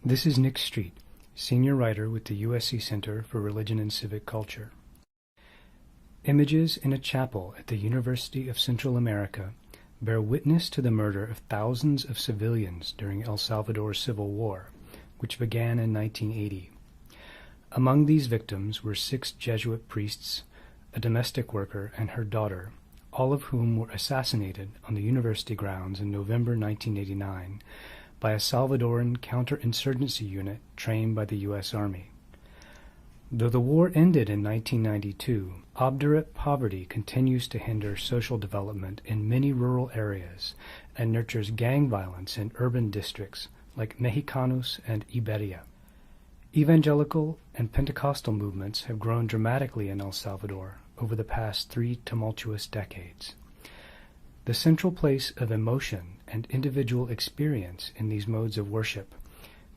This is Nick Street, senior writer with the USC Center for Religion and Civic Culture. Images in a chapel at the University of Central America bear witness to the murder of thousands of civilians during El Salvador's Civil War, which began in 1980. Among these victims were 6 Jesuit priests, a domestic worker, and her daughter, all of whom were assassinated on the university grounds in November 1989 by a Salvadoran counterinsurgency unit trained by the U.S. Army. Though the war ended in 1992, obdurate poverty continues to hinder social development in many rural areas and nurtures gang violence in urban districts like Mexicanos and Iberia. Evangelical and Pentecostal movements have grown dramatically in El Salvador over the past 3 tumultuous decades. The central place of emotion and individual experience in these modes of worship,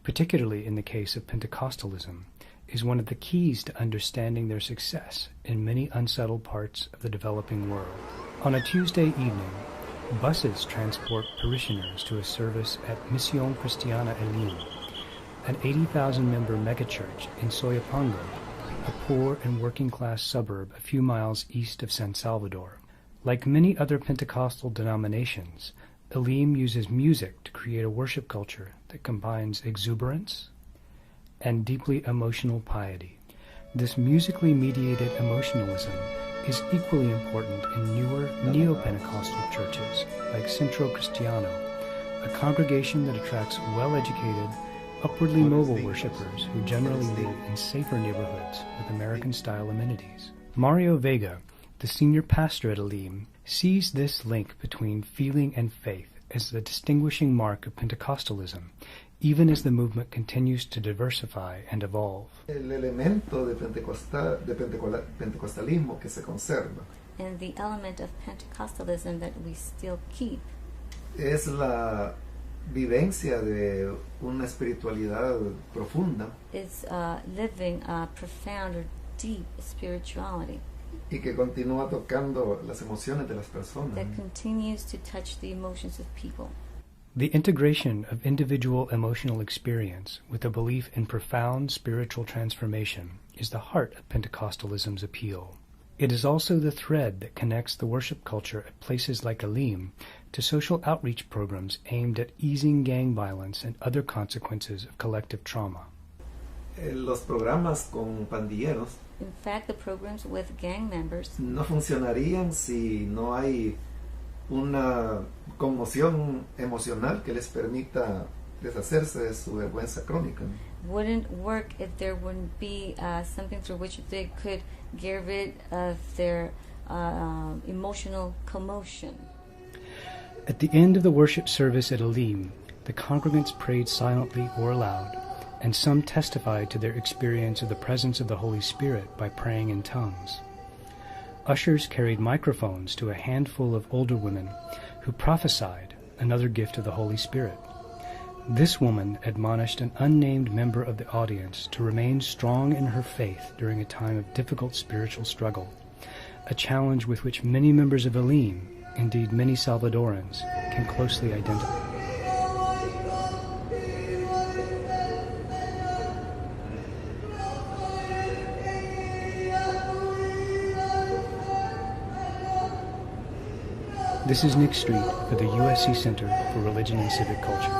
particularly in the case of Pentecostalism, is one of the keys to understanding their success in many unsettled parts of the developing world. On a Tuesday evening, buses transport parishioners to a service at Misión Cristiana Elim, an 80,000-member megachurch in Soyapango, a poor and working-class suburb a few miles east of San Salvador. Like many other Pentecostal denominations, Elim uses music to create a worship culture that combines exuberance and deeply emotional piety. This musically mediated emotionalism is equally important in newer neo-Pentecostal churches like Centro Cristiano, a congregation that attracts well-educated, upwardly mobile worshipers who generally live in safer neighborhoods with American-style amenities. Mario Vega, the senior pastor at Elim, sees this link between feeling and faith as the distinguishing mark of Pentecostalism, even as the movement continues to diversify and evolve. El elemento de pentecostalismo que se conserva. And the element of Pentecostalism that we still keep Es la vivencia de una espiritualidad profunda. Is living a profound or deep spirituality. Y que continúa tocando las emociones de las personas. That continues to touch the emotions of people. The integration of individual emotional experience with a belief in profound spiritual transformation is the heart of Pentecostalism's appeal. It is also the thread that connects the worship culture at places like Elim to social outreach programs aimed at easing gang violence and other consequences of collective trauma. Los programas con pandilleros In fact, the programs with gang members no funcionarían si no hay una conmoción emocional que les permita deshacerse de su vergüenza crónica. Wouldn't work if there wouldn't be something through which they could get rid of their emotional commotion. At the end of the worship service at Elim, the congregants prayed silently or aloud, and some testified to their experience of the presence of the Holy Spirit by praying in tongues. Ushers carried microphones to a handful of older women who prophesied, another gift of the Holy Spirit. This woman admonished an unnamed member of the audience to remain strong in her faith during a time of difficult spiritual struggle, a challenge with which many members of Elim, indeed many Salvadorans, can closely identify. This is Nick Street for the USC Center for Religion and Civic Culture.